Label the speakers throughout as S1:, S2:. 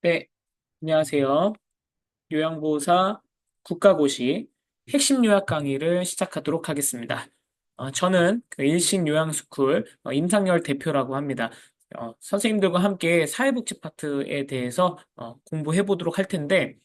S1: 네, 안녕하세요. 요양보호사 국가고시 핵심 요약 강의를 시작하도록 하겠습니다. 저는 그 일신 요양스쿨 임상열 대표라고 합니다. 선생님들과 함께 사회복지 파트에 대해서 공부해 보도록 할 텐데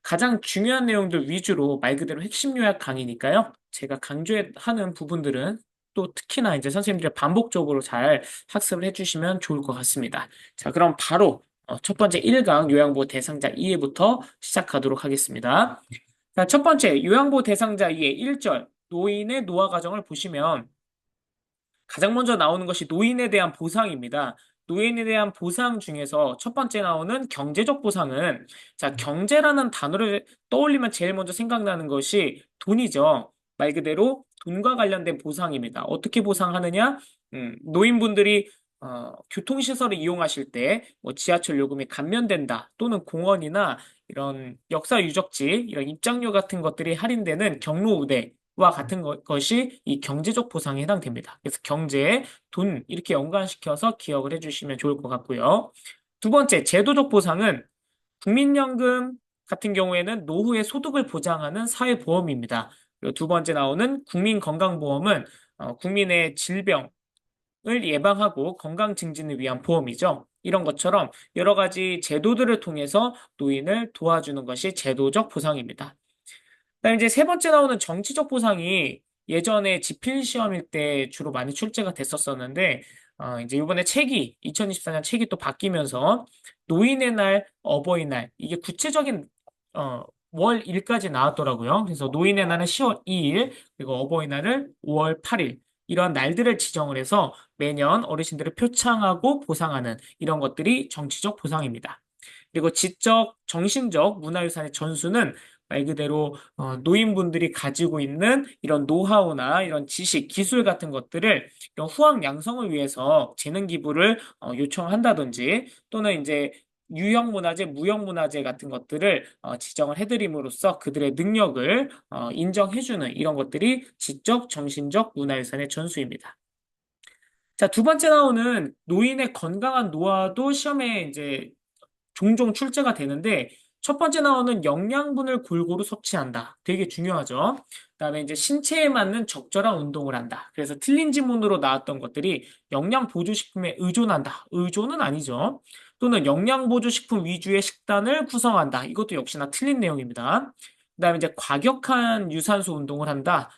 S1: 가장 중요한 내용들 위주로 말 그대로 핵심 요약 강의니까요. 제가 강조하는 부분들은 또 특히나 이제 선생님들이 반복적으로 잘 학습을 해주시면 좋을 것 같습니다. 자, 그럼 바로 첫 번째 1강 요양보호 대상자 이해부터 시작하도록 하겠습니다. 자, 첫 번째 요양보호 대상자 이해 1절 노인의 노화 과정을 보시면 가장 먼저 나오는 것이 노인에 대한 보상입니다. 노인에 대한 보상 중에서 첫 번째 나오는 경제적 보상은 자, 경제라는 단어를 떠올리면 제일 먼저 생각나는 것이 돈이죠. 말 그대로 돈과 관련된 보상입니다. 어떻게 보상하느냐? 노인분들이 교통시설을 이용하실 때 뭐 지하철 요금이 감면된다 또는 공원이나 이런 역사 유적지 이런 입장료 같은 것들이 할인되는 경로 우대 와 같은 것이 이 경제적 보상에 해당됩니다. 그래서 경제, 돈 이렇게 연관시켜서 기억을 해주시면 좋을 것 같고요. 두 번째, 제도적 보상은 국민연금 같은 경우에는 노후의 소득을 보장하는 사회보험입니다. 그리고 두 번째 나오는 국민건강보험은 국민의 질병을 예방하고 건강 증진을 위한 보험이죠. 이런 것처럼 여러 가지 제도들을 통해서 노인을 도와주는 것이 제도적 보상입니다. 그다음에 이제 세 번째 나오는 정치적 보상이 예전에 지필 시험일 때 주로 많이 출제가 됐었었는데, 이제 이번에 2024년 책이 또 바뀌면서 노인의 날, 어버이날, 이게 구체적인, 어, 월일까지 나왔더라고요. 그래서 노인의 날은 10월 2일, 그리고 어버이날을 5월 8일, 이러한 날들을 지정을 해서 매년 어르신들을 표창하고 보상하는 이런 것들이 정치적 보상입니다. 그리고 지적, 정신적 문화유산의 전수는 말 그대로 노인분들이 가지고 있는 이런 노하우나 이런 지식, 기술 같은 것들을 이런 후학 양성을 위해서 재능 기부를 요청한다든지 또는 이제 유형문화재, 무형문화재 같은 것들을 지정을 해드림으로써 그들의 능력을 인정해주는 이런 것들이 지적, 정신적 문화유산의 전수입니다. 자, 두 번째 나오는 노인의 건강한 노화도 시험에 이제 종종 출제가 되는데 첫 번째 나오는 영양분을 골고루 섭취한다. 되게 중요하죠. 그다음에 이제 신체에 맞는 적절한 운동을 한다. 그래서 틀린 지문으로 나왔던 것들이 영양 보조식품에 의존한다. 의존은 아니죠. 또는 영양 보조식품 위주의 식단을 구성한다. 이것도 역시나 틀린 내용입니다. 그다음에 이제 과격한 유산소 운동을 한다.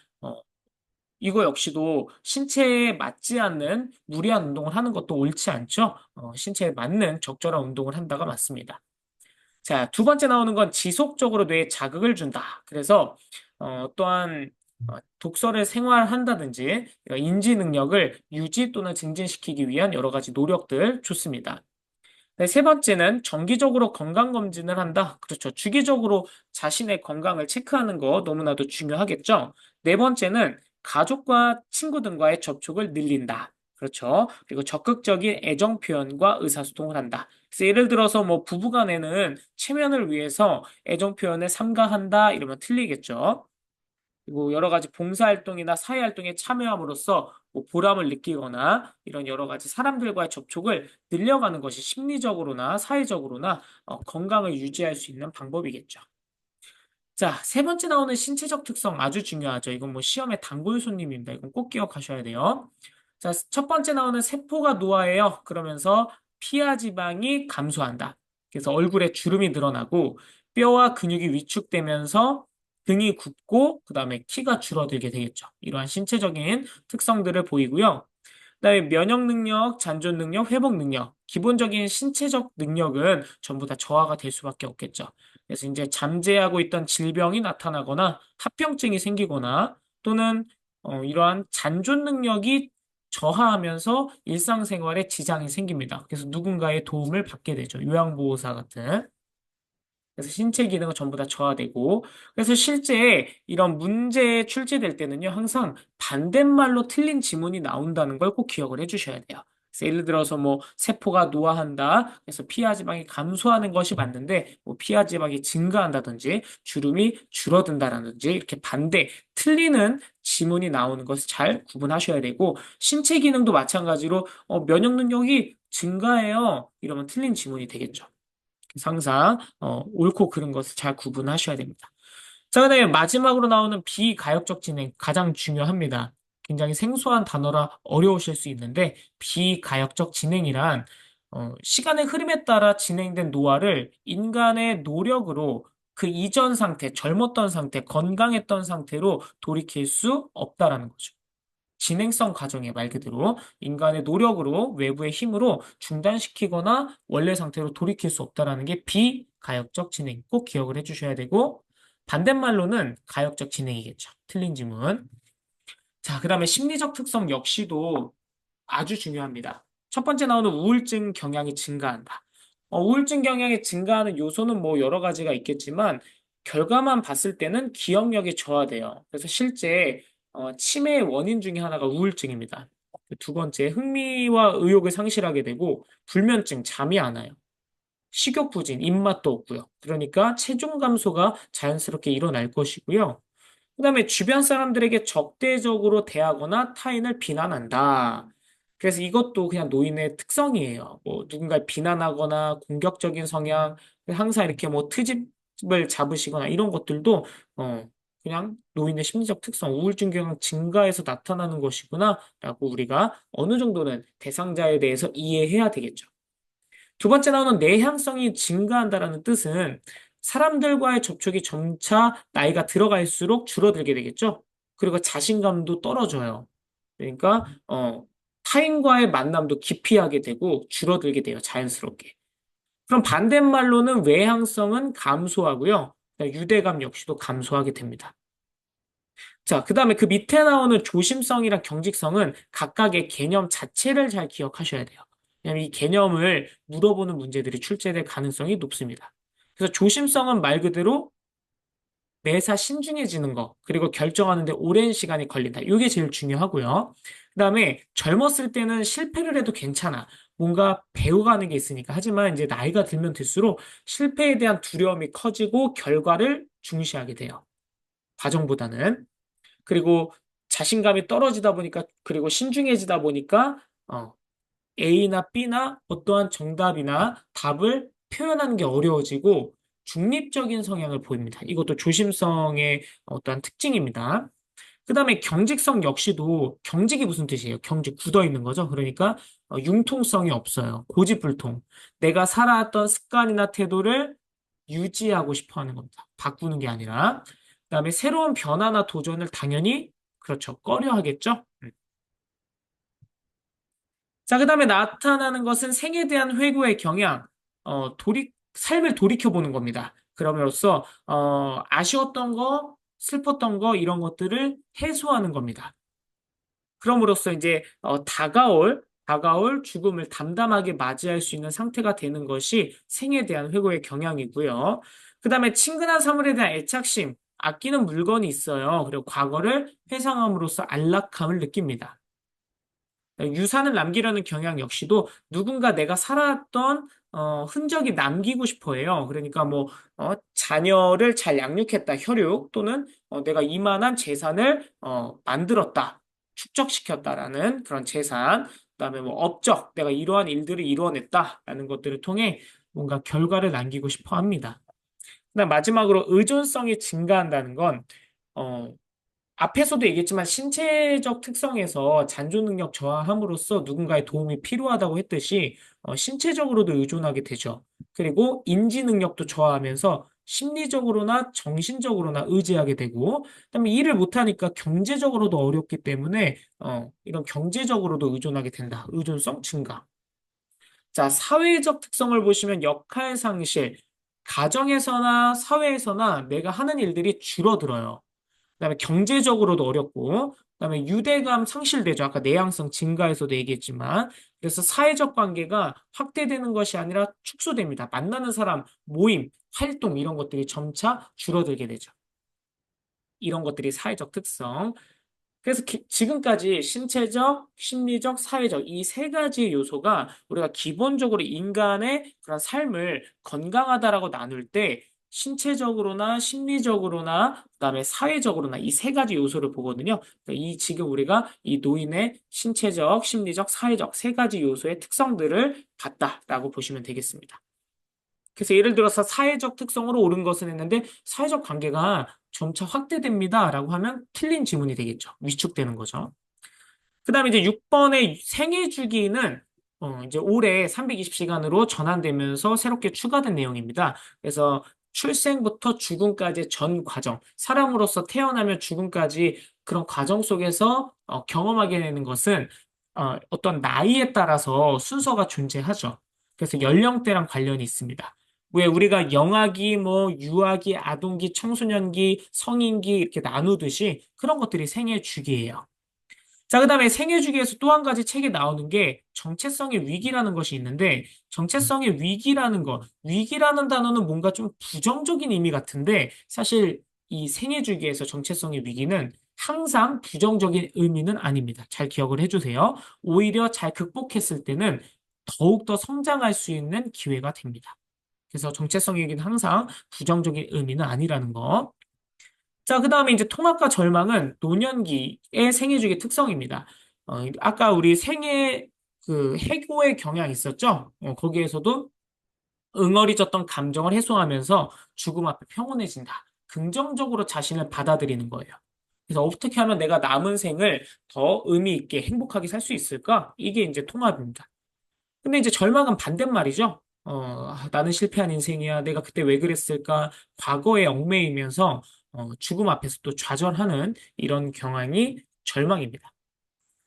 S1: 이거 역시도 신체에 맞지 않는 무리한 운동을 하는 것도 옳지 않죠. 신체에 맞는 적절한 운동을 한다가 맞습니다. 자, 두 번째 나오는 건 지속적으로 뇌에 자극을 준다. 그래서 또한 독서를 생활한다든지 이런 인지 능력을 유지 또는 증진시키기 위한 여러 가지 노력들 좋습니다. 네, 세 번째는 정기적으로 건강검진을 한다. 그렇죠. 주기적으로 자신의 건강을 체크하는 거 너무나도 중요하겠죠. 네 번째는 가족과 친구 등과의 접촉을 늘린다. 그렇죠. 그리고 적극적인 애정 표현과 의사소통을 한다. 그래서 예를 들어서 뭐 부부간에는 체면을 위해서 애정 표현을 삼가한다 이러면 틀리겠죠. 그리고 여러 가지 봉사활동이나 사회활동에 참여함으로써 뭐 보람을 느끼거나 이런 여러 가지 사람들과의 접촉을 늘려가는 것이 심리적으로나 사회적으로나 건강을 유지할 수 있는 방법이겠죠. 자, 세 번째 나오는 신체적 특성 아주 중요하죠. 이건 뭐 시험의 단골 손님입니다. 이건 꼭 기억하셔야 돼요. 자, 첫 번째 나오는 세포가 노화해요. 그러면서 피하 지방이 감소한다. 그래서 얼굴에 주름이 늘어나고 뼈와 근육이 위축되면서 등이 굽고 그다음에 키가 줄어들게 되겠죠. 이러한 신체적인 특성들을 보이고요. 그다음에 면역 능력, 잔존 능력, 회복 능력, 기본적인 신체적 능력은 전부 다 저하가 될 수밖에 없겠죠. 그래서 이제 잠재하고 있던 질병이 나타나거나 합병증이 생기거나 또는 이러한 잔존 능력이 저하하면서 일상생활에 지장이 생깁니다. 그래서 누군가의 도움을 받게 되죠. 요양보호사 같은. 그래서 신체 기능은 전부 다 저하되고, 그래서 실제 이런 문제 출제될 때는요, 항상 반대말로 틀린 지문이 나온다는 걸 꼭 기억을 해주셔야 돼요. 그래서 예를 들어서 뭐, 세포가 노화한다. 그래서 피하 지방이 감소하는 것이 맞는데, 뭐, 피하 지방이 증가한다든지, 주름이 줄어든다라든지, 이렇게 반대, 틀리는 지문이 나오는 것을 잘 구분하셔야 되고, 신체 기능도 마찬가지로, 면역 능력이 증가해요. 이러면 틀린 지문이 되겠죠. 그래서 항상 옳고 그른 것을 잘 구분하셔야 됩니다. 자, 그다음에 마지막으로 나오는 비가역적 진행 가장 중요합니다. 굉장히 생소한 단어라 어려우실 수 있는데 비가역적 진행이란 시간의 흐름에 따라 진행된 노화를 인간의 노력으로 그 이전 상태, 젊었던 상태, 건강했던 상태로 돌이킬 수 없다라는 거죠. 진행성 과정에 말 그대로 인간의 노력으로 외부의 힘으로 중단시키거나 원래 상태로 돌이킬 수 없다라는 게 비가역적 진행. 꼭 기억을 해주셔야 되고 반대말로는 가역적 진행이겠죠. 틀린 지문. 자, 그다음에 심리적 특성 역시도 아주 중요합니다. 첫 번째 나오는 우울증 경향이 증가한다. 우울증 경향이 증가하는 요소는 뭐 여러 가지가 있겠지만 결과만 봤을 때는 기억력이 저하돼요. 그래서 실제 치매의 원인 중에 하나가 우울증입니다. 두 번째, 흥미와 의욕을 상실하게 되고 불면증, 잠이 안 와요. 식욕 부진, 입맛도 없고요. 그러니까 체중 감소가 자연스럽게 일어날 것이고요. 그다음에 주변 사람들에게 적대적으로 대하거나 타인을 비난한다. 그래서 이것도 그냥 노인의 특성이에요. 뭐 누군가를 비난하거나 공격적인 성향, 항상 이렇게 뭐 트집을 잡으시거나 이런 것들도 그냥 노인의 심리적 특성, 우울증 경향 증가해서 나타나는 것이구나라고 우리가 어느 정도는 대상자에 대해서 이해해야 되겠죠. 두 번째 나오는 내향성이 증가한다라는 뜻은 사람들과의 접촉이 점차 나이가 들어갈수록 줄어들게 되겠죠. 그리고 자신감도 떨어져요. 그러니까 타인과의 만남도 기피하게 되고 줄어들게 돼요. 자연스럽게. 그럼 반대말로는 외향성은 감소하고요. 유대감 역시도 감소하게 됩니다. 자, 그 다음에 그 밑에 나오는 조심성이랑 경직성은 각각의 개념 자체를 잘 기억하셔야 돼요. 왜냐하면 이 개념을 물어보는 문제들이 출제될 가능성이 높습니다. 그래서 조심성은 말 그대로 매사 신중해지는 거, 그리고 결정하는데 오랜 시간이 걸린다. 이게 제일 중요하고요. 그 다음에 젊었을 때는 실패를 해도 괜찮아. 뭔가 배워가는 게 있으니까. 하지만 이제 나이가 들면 들수록 실패에 대한 두려움이 커지고 결과를 중시하게 돼요. 과정보다는. 그리고 자신감이 떨어지다 보니까, 그리고 신중해지다 보니까, A나 B나 어떠한 정답이나 답을 표현하는 게 어려워지고 중립적인 성향을 보입니다. 이것도 조심성의 어떠한 특징입니다. 그 다음에 경직성 역시도 경직이 무슨 뜻이에요? 경직 굳어 있는 거죠. 그러니까 융통성이 없어요. 고집불통. 내가 살아왔던 습관이나 태도를 유지하고 싶어 하는 겁니다. 바꾸는 게 아니라. 그다음에 새로운 변화나 도전을 당연히 그렇죠. 꺼려 하겠죠. 자, 그다음에 나타나는 것은 생에 대한 회고의 경향, 삶을 돌이켜보는 겁니다. 그럼으로써 아쉬웠던 거, 슬펐던 거 이런 것들을 해소하는 겁니다. 그럼으로써 이제 다가올 죽음을 담담하게 맞이할 수 있는 상태가 되는 것이 생에 대한 회고의 경향이고요. 그다음에 친근한 사물에 대한 애착심, 아끼는 물건이 있어요. 그리고 과거를 회상함으로써 안락함을 느낍니다. 유산을 남기려는 경향 역시도 누군가 내가 살아왔던 흔적이 남기고 싶어 해요. 그러니까 뭐 자녀를 잘 양육했다, 혈육 또는 내가 이만한 재산을 만들었다, 축적시켰다라는 그런 재산, 그다음에 뭐 업적, 내가 이러한 일들을 이루어냈다라는 것들을 통해 뭔가 결과를 남기고 싶어 합니다. 그다음 마지막으로 의존성이 증가한다는 건 어, 앞에서도 얘기했지만 신체적 특성에서 잔존 능력 저하함으로써 누군가의 도움이 필요하다고 했듯이 신체적으로도 의존하게 되죠. 그리고 인지 능력도 저하하면서 심리적으로나 정신적으로나 의지하게 되고, 그다음에 일을 못하니까 경제적으로도 어렵기 때문에 이런 경제적으로도 의존하게 된다. 의존성 증가. 자, 사회적 특성을 보시면 역할 상실, 가정에서나 사회에서나 내가 하는 일들이 줄어들어요. 그다음에 경제적으로도 어렵고, 그다음에 유대감 상실되죠. 아까 내향성 증가에서도 얘기했지만, 그래서 사회적 관계가 확대되는 것이 아니라 축소됩니다. 만나는 사람, 모임, 활동 이런 것들이 점차 줄어들게 되죠. 이런 것들이 사회적 특성. 그래서 지금까지 신체적, 심리적, 사회적 이 세 가지 요소가 우리가 기본적으로 인간의 그런 삶을 건강하다라고 나눌 때 신체적으로나 심리적으로나 그다음에 사회적으로나 이 세 가지 요소를 보거든요. 그러니까 이 지금 우리가 이 노인의 신체적, 심리적, 사회적 세 가지 요소의 특성들을 봤다라고 보시면 되겠습니다. 그래서 예를 들어서 사회적 특성으로 옳은 것은 했는데 사회적 관계가 점차 확대됩니다라고 하면 틀린 지문이 되겠죠. 위축되는 거죠. 그다음에 이제 6번의 생애 주기는 이제 올해 320시간으로 전환되면서 새롭게 추가된 내용입니다. 그래서 출생부터 죽음까지 전 과정, 사람으로서 태어나며 죽음까지 그런 과정 속에서 경험하게 되는 것은 어떤 나이에 따라서 순서가 존재하죠. 그래서 연령대랑 관련이 있습니다. 왜 우리가 영아기, 뭐 유아기, 아동기, 청소년기, 성인기 이렇게 나누듯이 그런 것들이 생애 주기예요. 자, 그다음에 생애 주기에서 또 한 가지 책에 나오는 게 정체성의 위기라는 것이 있는데 정체성의 위기라는 것, 위기라는 단어는 뭔가 좀 부정적인 의미 같은데 사실 이 생애 주기에서 정체성의 위기는 항상 부정적인 의미는 아닙니다. 잘 기억을 해주세요. 오히려 잘 극복했을 때는 더욱더 성장할 수 있는 기회가 됩니다. 그래서 정체성의 위기는 항상 부정적인 의미는 아니라는 거. 자, 그 다음에 이제 통합과 절망은 노년기의 생애주기 특성입니다. 아까 우리 생애 그 해고의 경향이 있었죠? 거기에서도 응어리졌던 감정을 해소하면서 죽음 앞에 평온해진다. 긍정적으로 자신을 받아들이는 거예요. 그래서 어떻게 하면 내가 남은 생을 더 의미 있게 행복하게 살 수 있을까? 이게 이제 통합입니다. 근데 이제 절망은 반대말이죠. 나는 실패한 인생이야. 내가 그때 왜 그랬을까? 과거에 얽매이면서 죽음 앞에서 또 좌절하는 이런 경향이 절망입니다.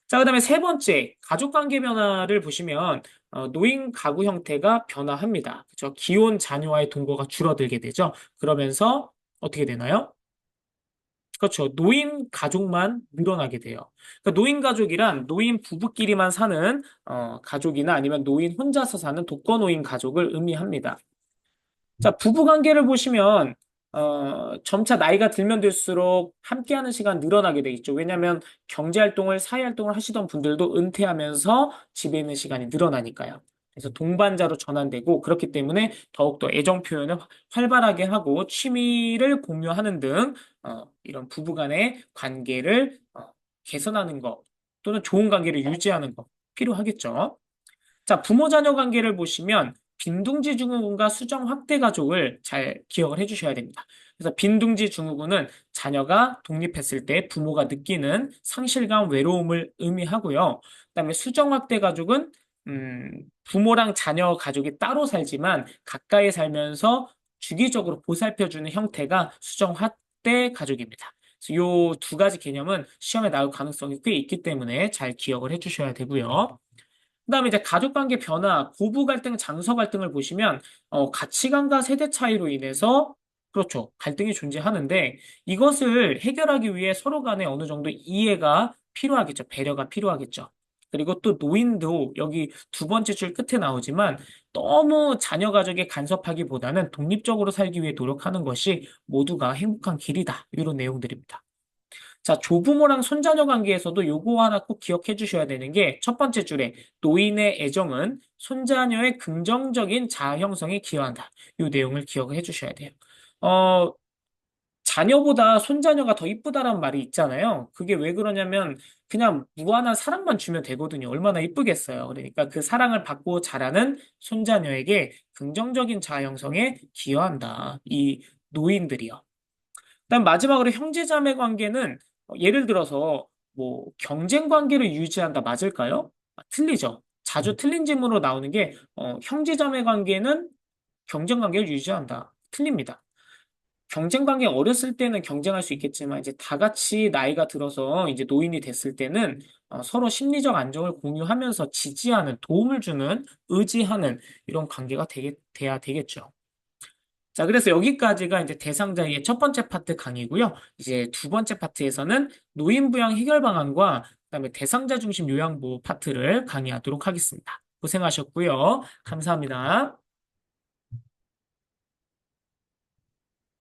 S1: 자, 그다음에 세 번째, 가족관계 변화를 보시면 노인 가구 형태가 변화합니다. 그죠? 기혼 자녀와의 동거가 줄어들게 되죠. 그러면서 어떻게 되나요? 그렇죠. 노인 가족만 늘어나게 돼요. 그러니까 노인 가족이란 노인 부부끼리만 사는 가족이나 아니면 노인 혼자서 사는 독거노인 가족을 의미합니다. 자, 부부 관계를 보시면 점차 나이가 들면 들수록 함께하는 시간 늘어나게 돼 있죠. 왜냐하면 경제 활동을 사회 활동을 하시던 분들도 은퇴하면서 집에 있는 시간이 늘어나니까요. 그래서 동반자로 전환되고 그렇기 때문에 더욱더 애정 표현을 활발하게 하고 취미를 공유하는 등 이런 부부 간의 관계를 개선하는 것 또는 좋은 관계를 유지하는 것 필요하겠죠. 자, 부모 자녀 관계를 보시면 빈둥지 증후군과 수정 확대 가족을 잘 기억을 해 주셔야 됩니다. 그래서 빈둥지 증후군은 자녀가 독립했을 때 부모가 느끼는 상실감, 외로움을 의미하고요. 그다음에 수정 확대 가족은 부모랑 자녀 가족이 따로 살지만 가까이 살면서 주기적으로 보살펴주는 형태가 수정 확대 가족입니다. 이 두 가지 개념은 시험에 나올 가능성이 꽤 있기 때문에 잘 기억을 해 주셔야 되고요. 그다음에 이제 가족관계 변화, 고부 갈등, 장서 갈등을 보시면 가치관과 세대 차이로 인해서 그렇죠. 갈등이 존재하는데 이것을 해결하기 위해 서로 간에 어느 정도 이해가 필요하겠죠. 배려가 필요하겠죠. 그리고 또 노인도 여기 두 번째 줄 끝에 나오지만 너무 자녀 가족에 간섭하기보다는 독립적으로 살기 위해 노력하는 것이 모두가 행복한 길이다. 이런 내용들입니다. 자, 조부모랑 손자녀 관계에서도 요거 하나 꼭 기억해 주셔야 되는 게 첫 번째 줄에 노인의 애정은 손자녀의 긍정적인 자아 형성에 기여한다. 이 내용을 기억해 주셔야 돼요. 어, 자녀보다 손자녀가 더 이쁘다라는 말이 있잖아요. 그게 왜 그러냐면 그냥 무한한 사랑만 주면 되거든요. 얼마나 이쁘겠어요. 그러니까 그 사랑을 받고 자라는 손자녀에게 긍정적인 자아 형성에 기여한다. 이 노인들이요. 그다음 마지막으로 형제자매 관계는 예를 들어서 뭐 경쟁 관계를 유지한다 맞을까요? 틀리죠. 자주 틀린 질문으로 나오는 게 형제자매 관계는 경쟁 관계를 유지한다. 틀립니다. 경쟁 관계 어렸을 때는 경쟁할 수 있겠지만 이제 다 같이 나이가 들어서 이제 노인이 됐을 때는 서로 심리적 안정을 공유하면서 지지하는 도움을 주는 의지하는 이런 관계가 돼야 되겠죠. 자, 그래서 여기까지가 이제 대상자의 첫 번째 파트 강의고요. 이제 두 번째 파트에서는 노인 부양 해결 방안과 그다음에 대상자 중심 요양보 파트를 강의하도록 하겠습니다. 고생하셨고요. 감사합니다.